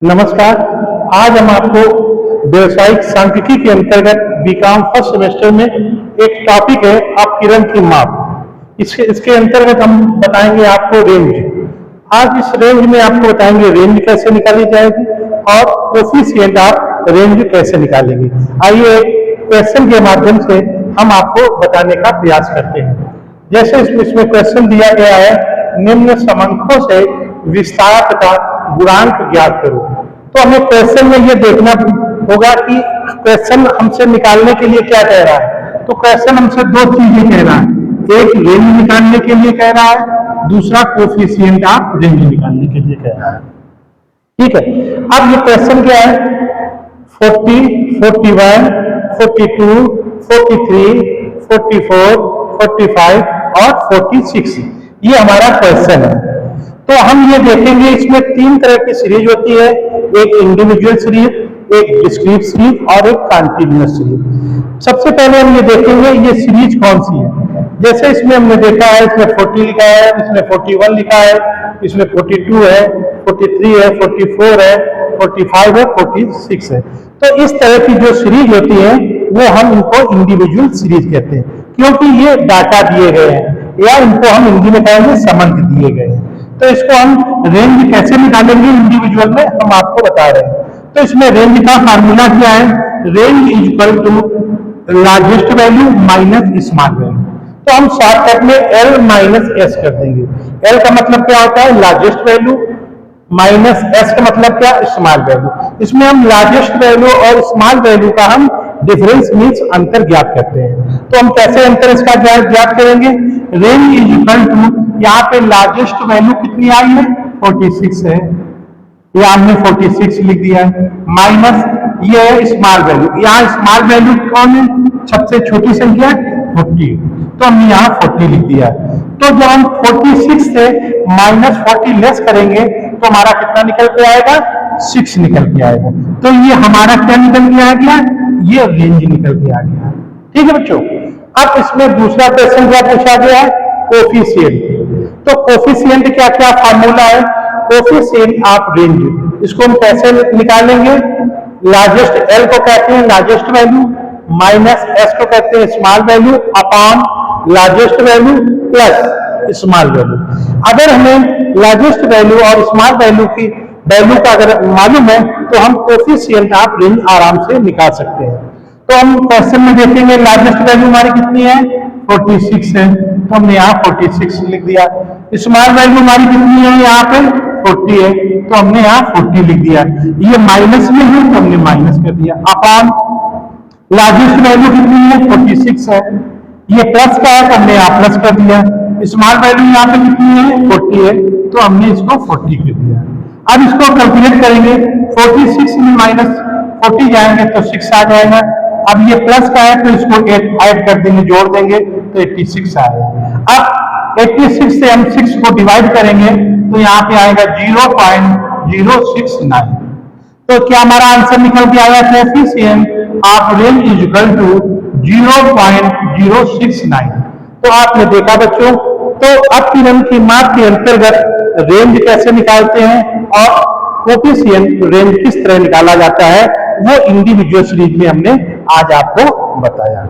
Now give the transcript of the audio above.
नमस्कार। आज हम आपको व्यवसायिक सांख्यिकी के अंतर्गत बीकॉम फर्स्ट सेमेस्टर में एक टॉपिक है अपकिरण की माप। इसके अंतर्गत हम बताएंगे आपको रेंज। आज इस रेंज में आपको बताएंगे रेंज कैसे निकाली जाएगी और कोफिशिएंट ऑफ रेंज कैसे निकालेंगे। आइए एक क्वेश्चन के माध्यम से हम आपको बताने का प्रयास करते हैं। जैसे इसमें क्वेश्चन दिया गया है, निम्न समंकों से विस्तार तथा गुणांक ज्ञात करो। तो हमें क्वेश्चन में ये देखना होगा कि क्वेश्चन हमसे निकालने के लिए क्या कह रहा है। तो क्वेश्चन हमसे दो चीजें कह रहा है, एक रेंज निकालने के लिए कह रहा है, दूसरा कोफिशिएंट ऑफ रेंज निकालने के लिए कह रहा है। ठीक है, अब ये क्वेश्चन क्या है, 40, 41, 42, 43, 44, 45 और 46 ये हमारा क्वेश्चन है। तो हम ये देखेंगे, इसमें तीन तरह की सीरीज होती है, एक इंडिविजुअल सीरीज, एक डिस्क्रीट सीरीज और एक कंटीन्यूअस सीरीज। सबसे पहले हम ये देखेंगे ये सीरीज कौन सी है। जैसे इसमें हमने देखा है, इसमें 40 लिखा है, इसमें 41 लिखा है, इसमें 42 है, 43 है, 44 है, 45 है, 46 है। तो इस तरह की जो सीरीज होती है वो हम इनको इंडिविजुअल सीरीज कहते हैं, क्योंकि ये डाटा दिए गए हैं या इनको हम हिंदी में कहेंगे संबंध दिए गए हैं। तो इसको हम रेंज कैसे निकालेंगे इंडिविजुअल में हम आपको बता रहे हैं। तो इसमें रेंज का फार्मूला क्या है, range is equal to largest value minus small value. तो हम शॉर्टकट में L माइनस S कर देंगे। L का मतलब क्या होता है, लार्जेस्ट वैल्यू, माइनस S का मतलब क्या, स्मॉल वैल्यू। इसमें हम लार्जेस्ट वैल्यू और स्मॉल वैल्यू का हम डिफरेंस मीन्स अंतर ज्ञात करते हैं। तो हम कैसे अंतर इसका ज्ञात करेंगे, रेंज इज इक्वल टू, यहाँ पे लार्जेस्ट वैल्यू कितनी आई है, 46 है, यहाँ हमने 46 लिख दिया है, माइनस ये है स्मॉल वैल्यू, यहाँ स्मॉल वैल्यू कौन है, सबसे छोटी संख्या 40, तो हमने यहाँ 40 लिख दिया है। तो जब हम 46 से माइनस 40 लेस करेंगे तो हमारा कितना निकल के आएगा, 6 निकल के आएगा। तो ये हमारा क्या निकल के आ गया, ये रेंज निकल के आ गया। ठीक है बच्चों। अब इसमें दूसरा क्वेश्चन क्या पूछा गया है, कोफिशिएंट। तो कोफिशिएंट क्या क्या फार्मूला है, कोफिशिएंट ऑफ रेंज, इसको हम कैसे निकालेंगे, लार्जेस्ट L को कहते हैं लार्जेस्ट वैल्यू, माइनस S को कहते हैं small value, upon largest value plus small value. अगर हमें लार्जेस्ट वैल्यू और स्मॉल वैल्यू की वैल्यू का अगर मालूम है तो हम कोफिशिएंट ऑफ रेंज आराम से निकाल सकते हैं। तो हम क्वेश्चन में देखेंगे लार्जेस्ट वैल्यू हमारी कितनी है, 46 है, तो हमने यहाँ 46 लिख दिया। स्मॉल वैल्यू हमारी कितनी है, यहाँ पे 40 है, तो हमने यहाँ 40 लिख दिया। ये माइनस में है तो हमने माइनस कर दिया, अपॉन लार्जेस्ट वैल्यू कितनी है, 46 है, ये प्लस का है तो हमने यहाँ प्लस कर दिया। स्मॉल वैल्यू यहाँ पे कितनी है, 40 है, तो हमने इसको 40 कर दिया। अब इसको कैलकुलेट करेंगे, 46 में माइनस 40 जाएंगे तो 6 आ जाएगा। अब ये प्लस का है तो इसको ऐड कर देंगे, जोड़ देंगे तो 86 आएगा। अब 86 से हम 6 को डिवाइड करेंगे तो यहाँ पे आएगा 0.069। तो क्या हमारा आंसर निकल के आया, coefficient of range is equal to 0.069। तो आपने देखा बच्चों, तो अपकिरण की माप के अंतर्गत रेंज कैसे निकालते हैं और कोफिशिएंट रेंज किस तरह निकाला जाता है वो इंडिविजुअल सीरीज में हमने आज आपको बताया।